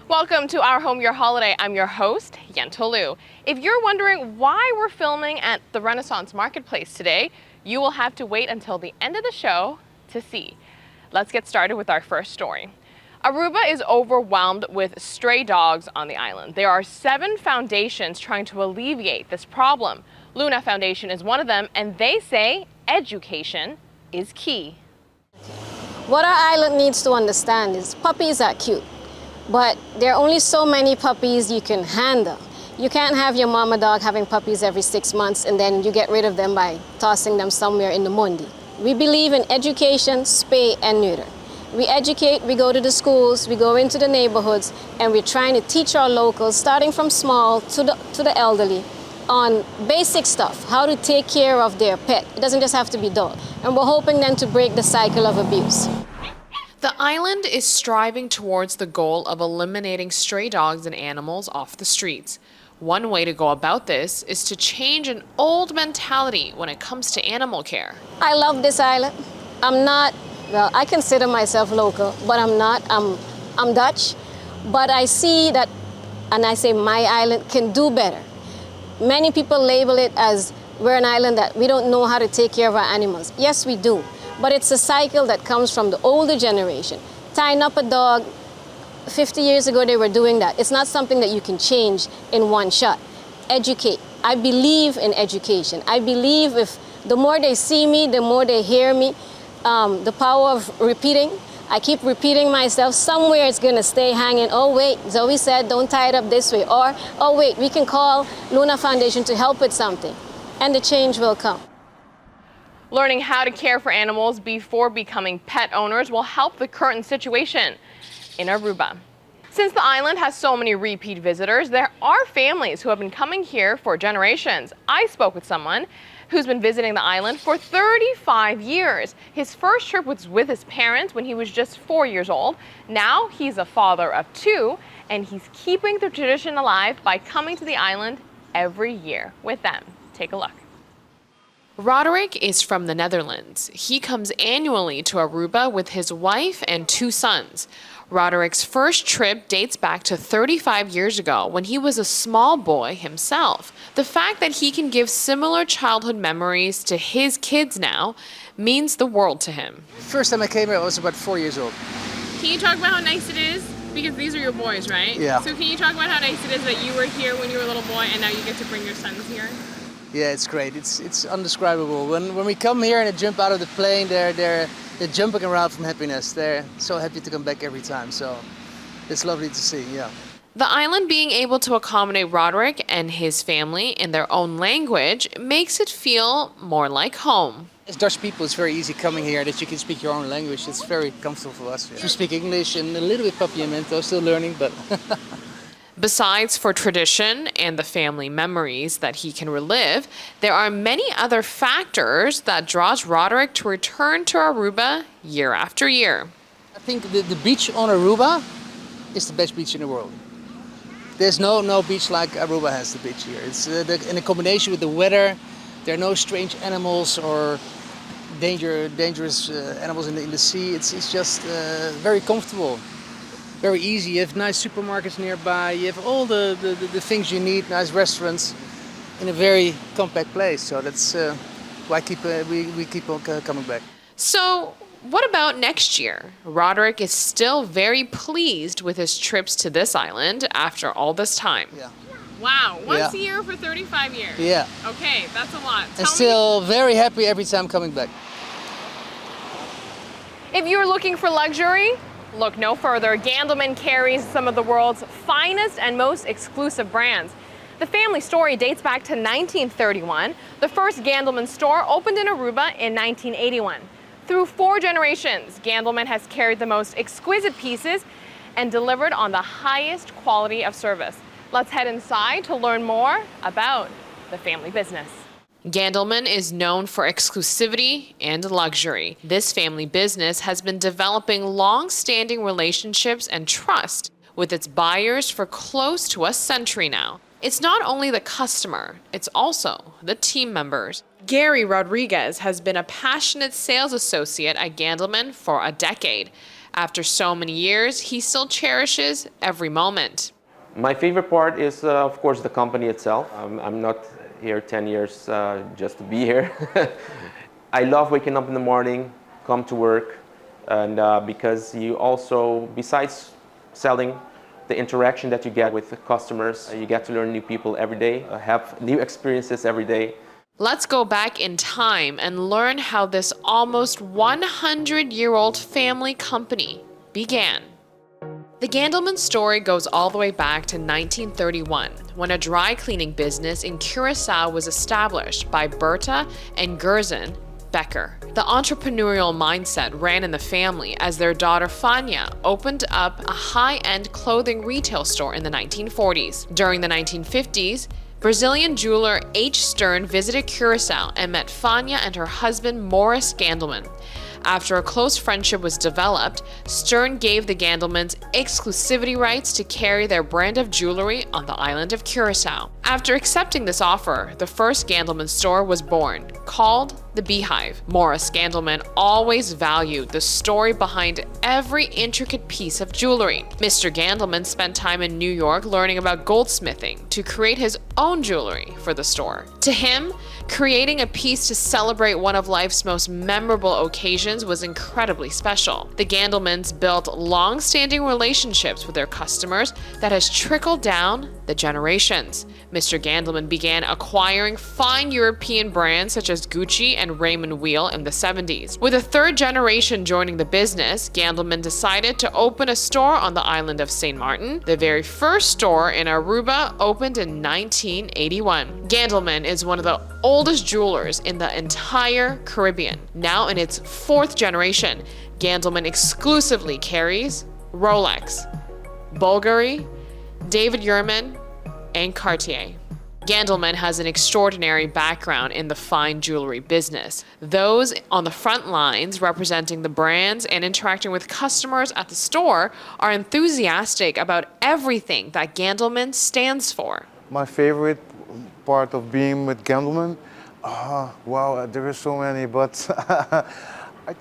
Welcome to Our Home, Your Holiday. I'm your host, Yentolu. If you're wondering why we're filming at the Renaissance Marketplace today, you will have to wait until the end of the show to see. Let's get started with our first story. Aruba is overwhelmed with stray dogs on the island. There are 7 foundations trying to alleviate this problem. Luna Foundation is one of them, and they say education is key. What our island needs to understand is puppies are cute, but there are only so many puppies you can handle. You can't have your mama dog having puppies every 6 months and then you get rid of them by tossing them somewhere in the mundi. We believe in education, spay and neuter. We educate, we go to the schools, we go into the neighborhoods, and we're trying to teach our locals, starting from small to the elderly, on basic stuff, how to take care of their pet. It doesn't just have to be dog. And we're hoping then to break the cycle of abuse. The island is striving towards the goal of eliminating stray dogs and animals off the streets. One way to go about this is to change an old mentality when it comes to animal care. I love this island. Well, I consider myself local, but I'm not. I'm Dutch. But I see that, and I say my island can do better. Many people label it as we're an island that we don't know how to take care of our animals. Yes, we do. But it's a cycle that comes from the older generation. Tying up a dog, 50 years ago they were doing that. It's not something that you can change in one shot. Educate. I believe in education. I believe if the more they see me, the more they hear me, the power of repeating. I keep repeating myself. Somewhere it's going to stay hanging. Oh, wait, Zoe said don't tie it up this way. Or, oh, wait, we can call Luna Foundation to help with something. And the change will come. Learning how to care for animals before becoming pet owners will help the current situation in Aruba. Since the island has so many repeat visitors, there are families who have been coming here for generations. I spoke with someone who's been visiting the island for 35 years. His first trip was with his parents when he was just 4 years old. Now he's a father of 2, and he's keeping the tradition alive by coming to the island every year with them. Take a look. Roderick is from the Netherlands. He comes annually to Aruba with his wife and 2 sons. Roderick's first trip dates back to 35 years ago when he was a small boy himself. The fact that he can give similar childhood memories to his kids now means the world to him. First time I came here, I was about 4 years old. Can you talk about how nice it is? Because these are your boys, right? Yeah. So can you talk about how nice it is that you were here when you were a little boy and now you get to bring your sons here? Yeah, it's great. It's undescribable. When we come here and they jump out of the plane, they're jumping around from happiness. They're so happy to come back every time. So it's lovely to see. Yeah. The island being able to accommodate Roderick and his family in their own language makes it feel more like home. As Dutch people, it's very easy coming here that you can speak your own language. It's very comfortable for us. Yeah. We speak English and a little bit Papiamento, still learning, but. Besides for tradition and the family memories that he can relive, there are many other factors that draws Roderick to return to Aruba year after year. I think the beach on Aruba is the best beach in the world. There's no beach like Aruba has the beach here. It's in a combination with the weather. There are no strange animals or dangerous animals in the sea. It's just very comfortable. Very easy. You have nice supermarkets nearby. You have all the things you need, nice restaurants in a very compact place. So that's why we keep on coming back. So what about next year? Roderick is still very pleased with his trips to this island after all this time. Yeah. Wow, once a year for 35 years. Yeah. Okay, that's a lot. And still very happy every time coming back. If you're looking for luxury, look no further. Gandleman carries some of the world's finest and most exclusive brands. The family story dates back to 1931. The first Gandleman store opened in Aruba in 1981. Through 4 generations, Gandleman has carried the most exquisite pieces and delivered on the highest quality of service. Let's head inside to learn more about the family business. Gandleman is known for exclusivity and luxury. This family business has been developing long-standing relationships and trust with its buyers for close to a century now. It's not only the customer, it's also the team members. Gary Rodriguez has been a passionate sales associate at Gandelman for a decade. After so many years, he still cherishes every moment. My favorite part is, of course, the company itself. I'm not here 10 years just to be here. I love waking up in the morning, come to work, and because you also, besides selling, the interaction that you get with the customers, you get to learn new people every day, have new experiences every day. Let's go back in time and learn how this almost 100-year-old family company began. The Gandelman story goes all the way back to 1931, when a dry cleaning business in Curacao was established by Berta and Gerson Becker. The entrepreneurial mindset ran in the family as their daughter Fania opened up a high-end clothing retail store in the 1940s. During the 1950s, Brazilian jeweler H. Stern visited Curacao and met Fania and her husband Morris Gandelman. After a close friendship was developed, Stern gave the Gandelmans exclusivity rights to carry their brand of jewelry on the island of Curacao. After accepting this offer, the first Gandelman store was born, called the Beehive. Morris Gandelman always valued the story behind every intricate piece of jewelry. Mr. Gandelman spent time in New York learning about goldsmithing to create his own jewelry for the store. To him, creating a piece to celebrate one of life's most memorable occasions was incredibly special. The Gandelmans built long-standing relationships with their customers that has trickled down the generations. Mr. Gandelman began acquiring fine European brands such as Gucci and Raymond Weil in the 70s. With a third generation joining the business, Gandelman decided to open a store on the island of St. Martin. The very first store in Aruba opened in 1981. Gandelman is one of the oldest jewelers in the entire Caribbean. Now in its fourth generation, Gandelman exclusively carries Rolex, Bulgari, David Yurman, and Cartier. Gandelman has an extraordinary background in the fine jewelry business. Those on the front lines representing the brands and interacting with customers at the store are enthusiastic about everything that Gandelman stands for. My favorite part of being with Gandelman, wow, there are so many, but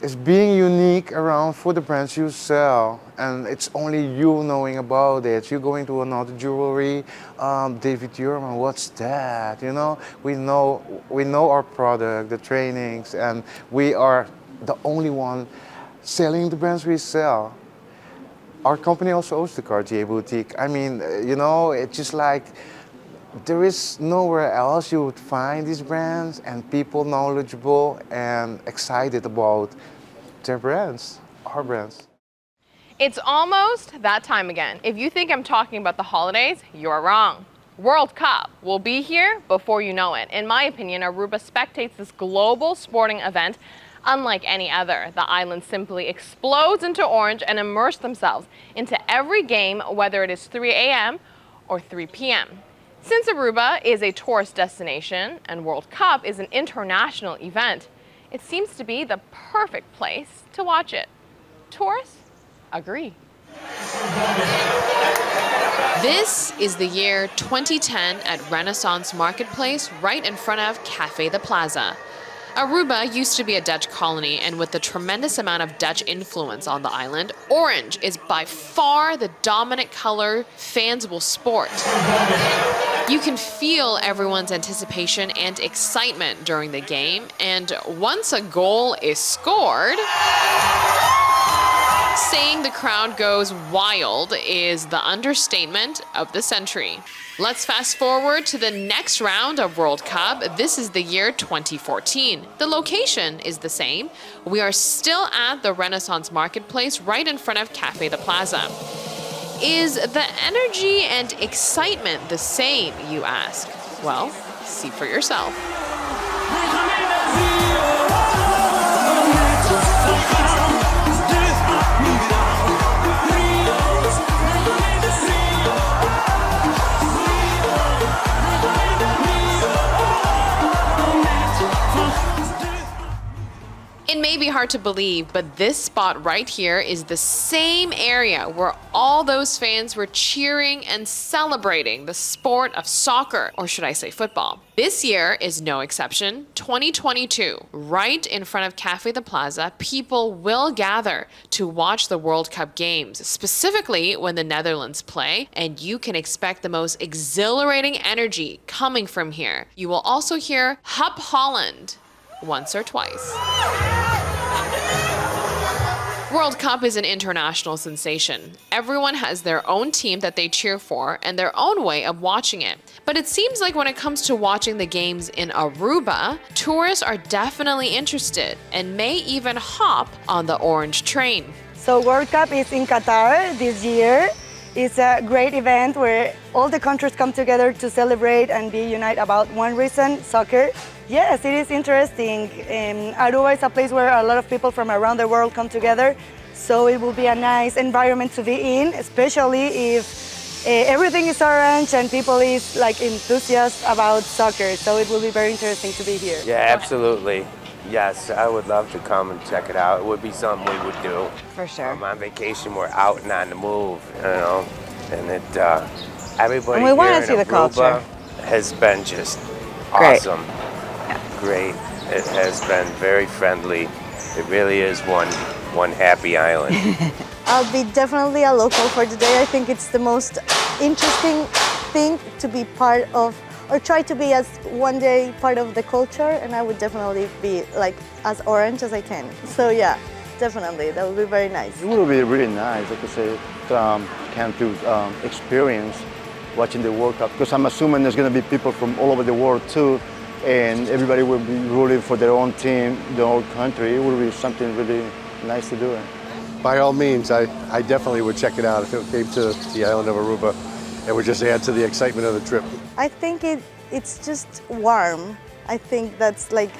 it's being unique around for the brands you sell, and it's only you knowing about it. You're going to another jewelry, David Yurman, what's that? You know, we know our product, the trainings, and we are the only one selling the brands we sell. Our company also owns the Cartier boutique. I mean, you know, it's just like there is nowhere else you would find these brands and people knowledgeable and excited about their brands, our brands. It's almost that time again. If you think I'm talking about the holidays, you're wrong. World Cup will be here before you know it. In my opinion, Aruba spectates this global sporting event unlike any other. The island simply explodes into orange and immerse themselves into every game, whether it is 3 a.m. or 3 p.m. Since Aruba is a tourist destination and World Cup is an international event, it seems to be the perfect place to watch it. Tourists agree. This is the year 2010 at Renaissance Marketplace right in front of Café the Plaza. Aruba used to be a Dutch colony, and with the tremendous amount of Dutch influence on the island, orange is by far the dominant color fans will sport. You can feel everyone's anticipation and excitement during the game, and once a goal is scored, saying the crowd goes wild is the understatement of the century. Let's fast forward to the next round of World Cup. This is the year 2014. The location is the same. We are still at the Renaissance Marketplace right in front of Café the Plaza. Is the energy and excitement the same, you ask? Well, see for yourself. It may be hard hard to believe, but this spot right here is the same area where all those fans were cheering and celebrating the sport of soccer, or should I say football. This year is no exception. 2022, right in front of Cafe de Plaza, people will gather to watch the World Cup games, specifically when the Netherlands play, and you can expect the most exhilarating energy coming from here. You will also hear Hup Holland once or twice. World Cup is an international sensation. Everyone has their own team that they cheer for and their own way of watching it. But it seems like when it comes to watching the games in Aruba, tourists are definitely interested and may even hop on the orange train. So World Cup is in Qatar this year. It's a great event where all the countries come together to celebrate and be united about one reason, soccer. Yes, it is interesting. Aruba is a place where a lot of people from around the world come together, so it will be a nice environment to be in, especially if everything is orange and people is like enthusiastic about soccer, so it will be very interesting to be here. Yeah, absolutely. Yes, I would love to come and check it out. It would be something we would do. For sure. On vacation, we're out and on the move, you know, and everybody And we wanna here in see the Aruba culture. has been just Great. awesome. Great. It has been very friendly. It really is one happy island. I'll be definitely a local for today. I think it's the most interesting thing to be part of, or try to be as one day part of the culture, and I would definitely be like as orange as I can. So yeah, definitely, that would be very nice. It will be really nice, like I say, come to experience watching the World Cup, because I'm assuming there's going to be people from all over the world too, and everybody will be rooting for their own team, their own country. It will be something really nice to do. By all means, I definitely would check it out if it came to the island of Aruba. It would just add to the excitement of the trip. I think it's just warm. I think that's like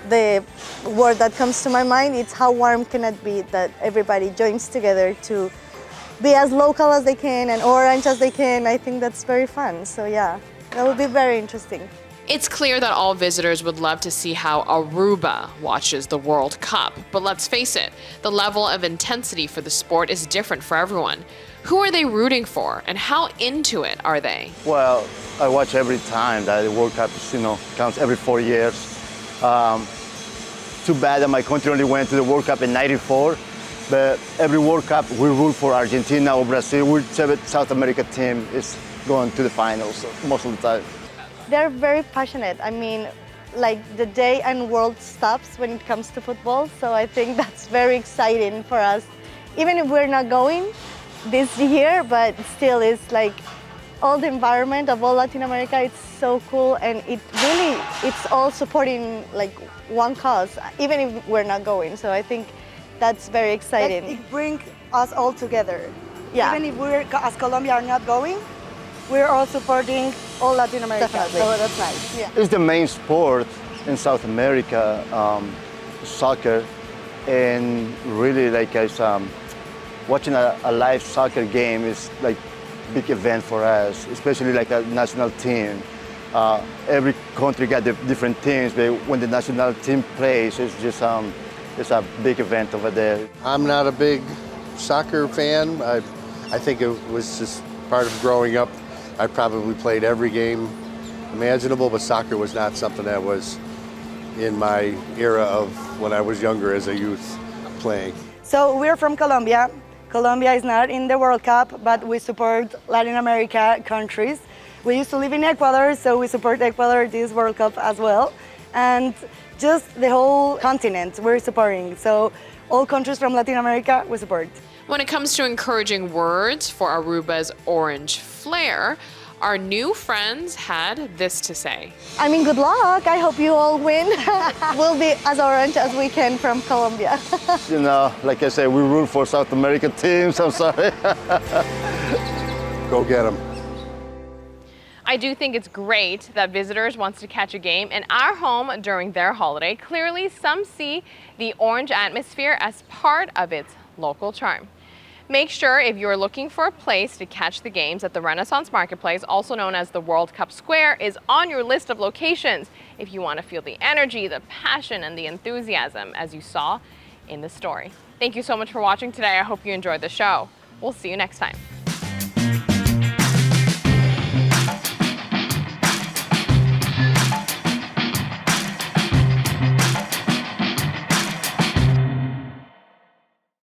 the word that comes to my mind. It's how warm can it be that everybody joins together to be as local as they can and orange as they can. I think that's very fun. So yeah, that would be very interesting. It's clear that all visitors would love to see how Aruba watches the World Cup. But let's face it, the level of intensity for the sport is different for everyone. Who are they rooting for and how into it are they? Well, I watch every time that the World Cup, counts every 4 years. Too bad that my country only went to the World Cup in '94, but every World Cup we root for Argentina or Brazil. Whichever South America team is going to the finals most of the time. They're very passionate. I mean, like the day and world stops when it comes to football. So I think that's very exciting for us. Even if we're not going this year, but still it's like all the environment of all Latin America, it's so cool, and it's all supporting like one cause, even if we're not going. So I think that's very exciting. It brings us all together. Yeah. Even if we're, as Colombia, are not going, we're all supporting all Latin America. Definitely. So that's nice. Yeah. It's the main sport in South America, soccer, and really like watching a live soccer game is like big event for us, especially like a national team. Every country got the different teams, but when the national team plays, it's just it's a big event over there. I'm not a big soccer fan. I think it was just part of growing up. I probably played every game imaginable, but soccer was not something that was in my era of when I was younger as a youth playing. So we're from Colombia. Colombia is not in the World Cup, but we support Latin America countries. We used to live in Ecuador, so we support Ecuador this World Cup as well. And just the whole continent we're supporting. So all countries from Latin America we support. When it comes to encouraging words for Aruba's orange flair, our new friends had this to say. I mean, good luck. I hope you all win. We'll be as orange as we can from Colombia. Like I said, we root for South American teams. I'm sorry. Go get them. I do think it's great that visitors want to catch a game in our home during their holiday. Clearly, some see the orange atmosphere as part of its local charm. Make sure if you're looking for a place to catch the games that the Renaissance Marketplace, also known as the World Cup Square, is on your list of locations. If you want to feel the energy, the passion, and the enthusiasm as you saw in the story. Thank you so much for watching today. I hope you enjoyed the show. We'll see you next time.